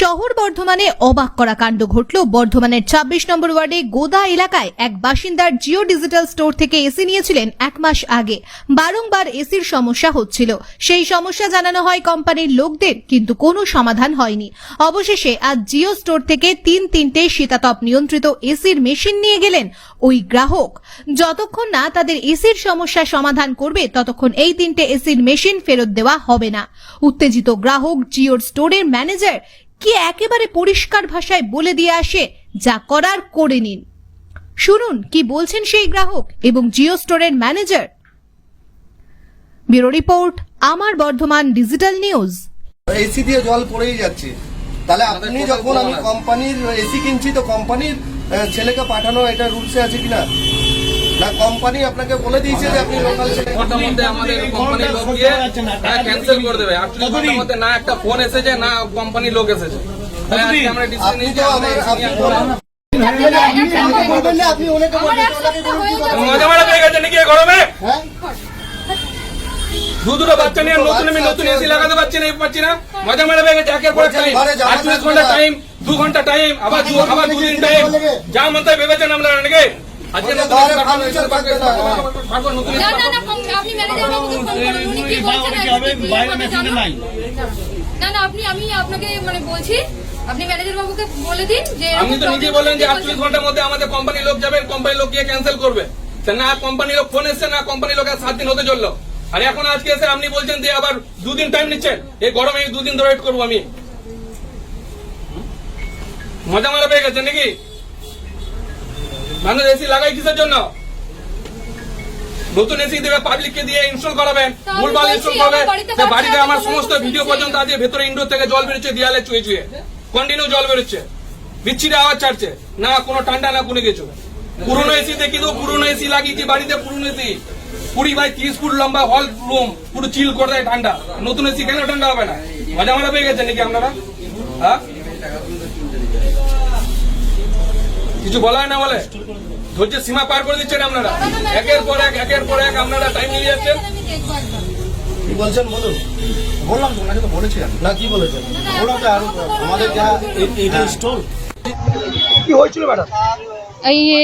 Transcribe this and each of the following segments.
শহর বর্ধমানে অবাক করা কাণ্ড ঘটল। বর্ধমানের ২৬ নম্বর ওয়ার্ডে গোদা এলাকায় এক বাসিন্দার জিও ডিজিটাল স্টোর থেকে এসি নিয়েছিলেন ১ মাস আগে। বারংবার এসির সমস্যা হচ্ছিল। সেই সমস্যা জানানো হয় কোম্পানির লোকদের, কিন্তু কোনো সমাধান হয়নি। অবশেষে আজ জিও স্টোর থেকে তিনটে শীতাতপ নিয়ন্ত্রিত এসির মেশিন নিয়ে গেলেন ওই গ্রাহক। যতক্ষণ না তাদের এসির সমস্যা সমাধান করবে ততক্ষণ এই 3টে এসির মেশিন ফেরত দেওয়া হবে না। উত্তেজিত গ্রাহক জিওর স্টোরের ম্যানেজার কি একেবারে পরিষ্কার ভাষায় বলে দিয়ে আসে, যা করার করে নিন। শুনুন কি বলছেন সেই গ্রাহক এবং জিও স্টোরের ম্যানেজার। ব্যুরো রিপোর্ট, আমার বর্ধমান ডিজিটাল নিউজ। এসি দিয়ে জল পড়েই যাচ্ছে, তাহলে আপনি যখন আমি কোম্পানির এসি কিনছি তো কোম্পানির ছেলেকে পাঠানো এটা রুলসে আছে কিনা? না কোম্পানি আপনাকে বলে দিয়েছে যে আপনি লোকাল আমাদের কোম্পানির লোক গিয়ে ক্যান্সেল করে দেবে। আপনার মধ্যে না একটা ফোন এসেছে না কোম্পানির লোক এসেছে। আমরা ডিসিশন নিয়েছি আপনি ওনাকে মজা মারা পেয়ে গেছে নাকি গরমে? দুটো বাচ্চা নিয়ে নতুন এসি লাগাতে পারছি না, মজা মারা পেয়ে গেছে। একের পর টাইম 48 ঘন্টা টাইম, 2 ঘন্টা টাইম, আবার 2 দিন টাইম, যা মতো ভেবেছেন আমরা নাকি? আজকে আপনি তো নিজে বলেন যে 48 ঘন্টার মধ্যে আমাদের কোম্পানির লোক যাবেন, কোম্পানির লোক গিয়ে ক্যান্সেল করবে। না কোম্পানির লোক ফোন এসছে, না কোম্পানির লোক 7 দিন হতে চললো। আর এখন আজকে এসে আপনি বলছেন যে আবার 2 দিন টাইম নিচ্ছেন। এই গরমে 2 দিন ধরে ওয়েট করবো আমি? মজা মারা পেয়ে গেছে নাকি? মানুষ এসি লাগাই কিসের জন্য? নতুন এসি দেবে, পাবলিককে দিয়ে ইনস্টল করাবেন, ভুলভাল ইনস্টল করবে। বাড়িতে আমার সমস্ত ভিডিও পর্যন্ত আছে, ভেতরে ইনডোর থেকে জল বেরোচ্ছে, দেয়ালে চুয়ে চুয়ে কন্টিনিউ জল বেরোচ্ছে, বিচ্ছিরি আওয়াজ ছাড়ছে, না কোনো ঠান্ডা না কোনো কিছু। পুরনো এসি দেখি তো, পুরনো এসি লাগিয়েছি বাড়িতে, পুরনো এসি 20 বাই 30 ফুট লম্বা হল রুম, পুরো চিল করে দেয় ঠান্ডা। নতুন এসি কেন ঠান্ডা হবে না? মজা মারা পেয়ে গেছেন নাকি আপনারা? হ্যাঁ, কিছু বলা হয় না বলে? ধৈর্যের সীমা পার করে দিচ্ছেন আপনারা। একের পর এক আপনারা টাইম নিয়ে যাচ্ছেন। কি বলছেন বলুন। বললাম তো, ওনাকে তো বলেছিলাম। না কি বলেছেন? ওরা তো আরো আমাদের যা এটা স্টোর কি হয়েছিল ম্যাডাম?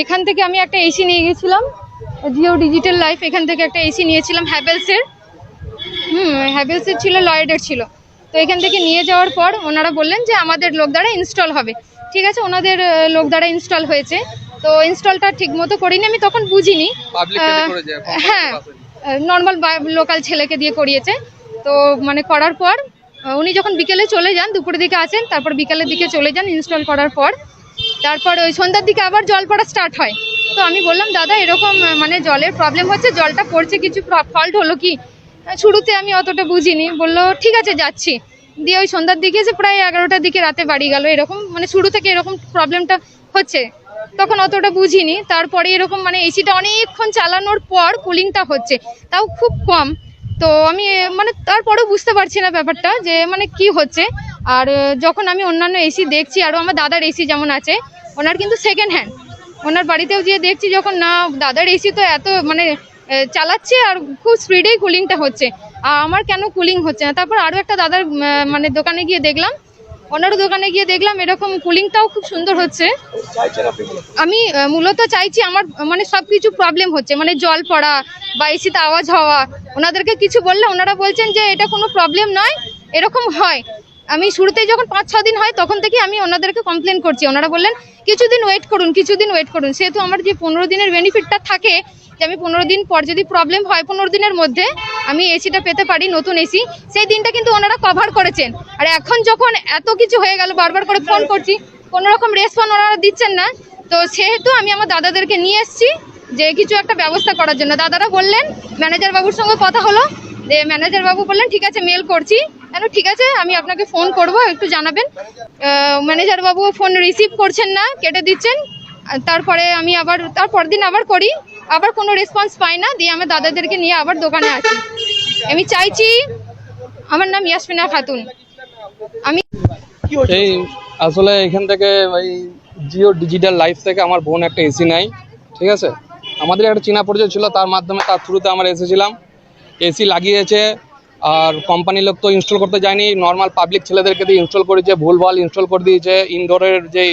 এখান থেকে আমি একটা এসি নিয়ে গেছিলাম, জিও ডিজিটাল লাইফ। এখান থেকে একটা এসি নিয়েছিলাম হ্যাভেলসের। হ্যাভেলসের ছিল, লয়েডের ছিল। তো এখান থেকে নিয়ে যাওয়ার পর ওনারা বললেন যে আমাদের লোক দ্বারা ইনস্টল হবে। ঠিক আছে, ওনাদের লোক দ্বারা ইনস্টল হয়েছে। তো ইনস্টলটা ঠিক মতো করিনি, আমি তখন বুঝিনি। হ্যাঁ, নর্মাল লোকাল ছেলেকে দিয়ে করিয়েছে। তো মানে করার পর উনি যখন বিকেলে চলে যান, দুপুরের দিকে আসেন, তারপর বিকেলের দিকে চলে যান ইনস্টল করার পর। তারপর ওই সন্ধ্যার দিকে আবার জল পড়া স্টার্ট হয়। তো আমি বললাম, দাদা এরকম মানে জলের প্রবলেম হচ্ছে, জলটা পড়ছে, কিছু ফল্ট হলো কি? শুরুতে আমি অতটা বুঝিনি। বললো ঠিক আছে যাচ্ছি। দিয়ে ওই সন্ধ্যার দিকে এসে প্রায় 11টার দিকে রাতে বাড়ি গেল। এরকম মানে শুরু থেকে এরকম প্রবলেমটা হচ্ছে, তখন অতটা বুঝিনি। তারপরে এরকম মানে এসিটা অনেকক্ষণ চালানোর পর কুলিংটা হচ্ছে, তাও খুব কম। তো আমি মানে তারপরেও বুঝতে পারছি না ব্যাপারটা যে মানে কি হচ্ছে। আর যখন আমি অন্যান্য এসি দেখছি, আরও আমার দাদার এসি যেমন আছে, ওনার কিন্তু সেকেন্ড হ্যান্ড, ওনার বাড়িতেও গিয়ে দেখছি যখন, না দাদার এসি তো এত মানে চালাচ্ছে আর খুব স্পিডেই কুলিংটা হচ্ছে, আর আমার কেন কুলিং হচ্ছে না। তারপর আরও একটা দাদার মানে দোকানে গিয়ে দেখলাম, ওনারও দোকানে গিয়ে দেখলাম এরকম কুলিংটাও খুব সুন্দর হচ্ছে। আমি মূলত চাইছি, আমার মানে সব কিছু প্রবলেম হচ্ছে, মানে জল পড়া বা এসিতে আওয়াজ হওয়া। ওনাদেরকে কিছু বললে ওনারা বলছেন যে এটা কোনো প্রবলেম নয়, এরকম হয়। আমি শুরুতেই যখন 5-6 দিন হয় তখন থেকে আমি ওনাদেরকে কমপ্লেন করছি। ওনারা বললেন কিছুদিন ওয়েট করুন। সেহেতু আমার যে 15 দিনের বেনিফিটটা থাকে, যে আমি 15 দিন পর যদি প্রবলেম হয় 15 দিনের মধ্যে আমি এসিটা পেতে পারি, নতুন এসি, সেই দিনটা কিন্তু ওনারা কভার করেছেন। আর এখন যখন এত কিছু হয়ে গেল, বারবার করে ফোন করছি, কোনো রকম রেসপন্স ওনারা দিচ্ছেন না। তো সেহেতু আমি আমার দাদাদেরকে নিয়ে এসেছি যে কিছু একটা ব্যবস্থা করার জন্য। দাদারা বললেন, ম্যানেজার বাবুর সঙ্গে কথা হলো, যে ম্যানেজার বাবু বললেন ঠিক আছে মেল করছি। কেন ঠিক আছে, আমি আপনাকে ফোন করব, একটু জানাবেন। ম্যানেজার বাবু ফোন রিসিভ করছেন না, কেটে দিচ্ছেন। তারপরে আমি আবার তারপর দিন আবার করি, আবার কোনো রেসপন্স পাই না। দিয়ে আমার দাদাদেরকে নিয়ে আবার দোকানে আসি। আমি চাইছি, আমার নাম ইয়াসমিনা খাতুন। আমি এই আসলে এখান থেকে ওই জিও ডিজিটাল লাইফ থেকে আমার বোন একটা এসি নেয়। ঠিক আছে, আমাদের একটা চেনা পরিচয় ছিল, তার মাধ্যমে তার থ্রুতে আমরা এসেছিলাম। এসি লাগিয়েছে, আর কোম্পানির লোক তো ইনস্টল করতে যায়নি, নর্মাল পাবলিক ছেলেদেরকে দিয়ে ইনস্টল করেছে, ভুলভাল ইনস্টল করে দিয়েছে।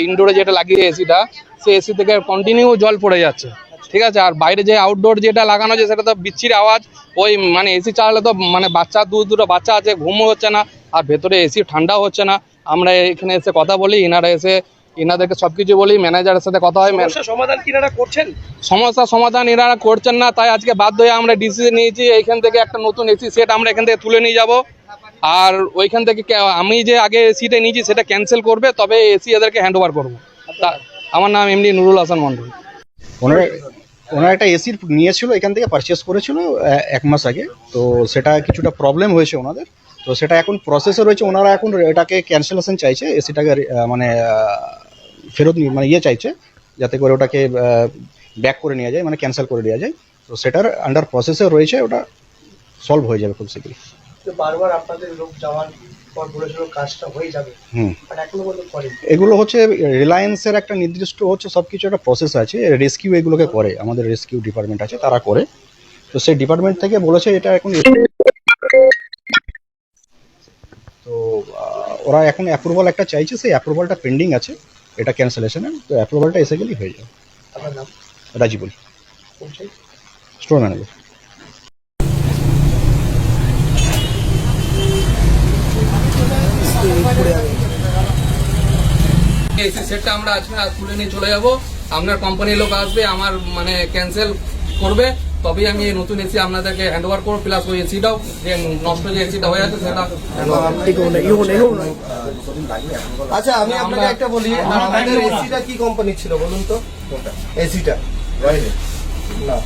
ইনডোরে যেটা লাগিয়ে এসিটা, সেই এসি থেকে কন্টিনিউ জল পড়ে যাচ্ছে, ঠিক আছে। আর বাইরে যে আউটডোর যেটা লাগানো আছে সেটা তো বিচ্ছিরি আওয়াজ, ওই মানে এসি চালালে তো মানে বাচ্চা দুটো বাচ্চা আছে, ঘুমও হচ্ছে না, আর ভেতরে এসি ঠান্ডাও হচ্ছে না। আমরা এখানে এসে কথা বলি, এনারা এসে এনাদেরকে সবকিছু বলি, ম্যানেজারের সাথে কথা হয়। সমাধান কি এনারা করছেন? সমস্যার সমাধান এনারা করছেন না, তাই আজকে বাধ্য হয়ে আমরা ডিসিশন নিয়েছি এইখান থেকে একটা নতুন এসি সেট আমরা এখান থেকে তুলে নিয়ে যাব। আর ওইখান থেকে আমি যে আগে এসিটা নিয়েছি সেটা ক্যান্সেল করবে, তবে এসি এদেরকে হ্যান্ড ওভার করবো। আমার নাম এমডি নুরুল হাসান মন্ডল। ওনারা একটা এসি নিয়েছিল, এখান থেকে পারচেস করেছিল 1 মাস আগে। তো সেটা কিছুটা প্রবলেম হয়েছে ওনাদের, তো সেটা এখন প্রসেসে রয়েছে। ওনারা এখন এটাকে ক্যান্সেলেশন চাইছে, এসিটাকে মানে ফেরত মানে চাইছে, যাতে করে ওটাকে ব্যাক করে নেওয়া যায়, মানে ক্যান্সেল করে দেওয়া যায়। তো সেটার আন্ডার প্রসেসে রয়েছে, ওটা সলভ হয়ে যাবে খুব শীঘ্রই। বারবার আপনাদের লোক যাওয়ার পর বলেছিল কাজটা হয়ে যাবে, বাট এখনো পর্যন্ত করেনি। এগুলো হচ্ছে রিলায়েন্সের একটা নির্দিষ্ট হচ্ছে সবকিছু একটা প্রসেস আছে, রেস্কিউ এগুলোকে করে, আমাদের রেস্কিউ ডিপার্টমেন্ট আছে তারা করে। তো সেই ডিপার্টমেন্ট থেকে বলেছে এটা এখন, তো ওরা এখন অ্যাপ্রুভাল একটা চাইছে, সেই অ্যাপ্রুভালটা পেন্ডিং আছে এটা ক্যান্সেলেশনের। তো অ্যাপ্রুভালটা এসে গেলেই হয়ে যাবে। আপনার নাম? রাজিবুল, কোন সাইড? Store manager. এসি সেটটা আমরা আজকে তুলে নিয়ে চলে যাব। আপনার কোম্পানির লোক আসবে, আমার মানে ক্যান্সেল করবে, তবেই আমি এই নতুন এসি আপনাদেরকে হ্যান্ড ওভার করবো। প্লাস ওই এসিটাও যে নষ্ট যে এসিটা হয়ে আছে সেটা আচ্ছা, আমি আপনাকে একটা বলি, আমাদের এসিটা কি কোম্পানি ছিল বলুন তো? এসিটা না,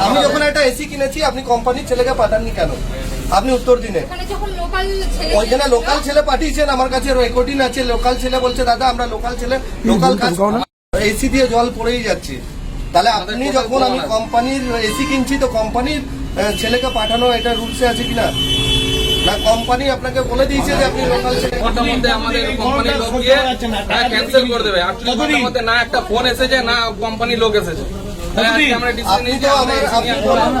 আমি যখন একটা এসি কিনেছি আপনি কোম্পানির ছেলেকে পাঠাননি কেন? আপনি উত্তর দিনে ওইখানে লোকাল ছেলে পাঠিয়েছেন, আমার কাছে রেকর্ডিং আছে। লোকাল ছেলে বলছে দাদা আমরা লোকাল ছেলে, লোকাল কাজ, এসি দিয়ে জল পড়েই যাচ্ছে। তাহলে আপনি যখন আমি কোম্পানির এসি কিনছি তো কোম্পানির ছেলেকে পাঠানো এটা রুলসে আছে কিনা? না কোম্পানি আপনাকে বলে দিয়েছে যে আপনি লোকাল ছেলে? ঘন্টার মধ্যে আমাদের কোম্পানির লোক গিয়ে ক্যান্সেল করে দেবে। ঘন্টার মধ্যে না একটা ফোন এসেছে, না কোম্পানির লোক এসেছে। তাই আজকে আমরা ডিসিশন আপনি নিয়েছি তো আমরা আমার এসি নিয়ে আপনি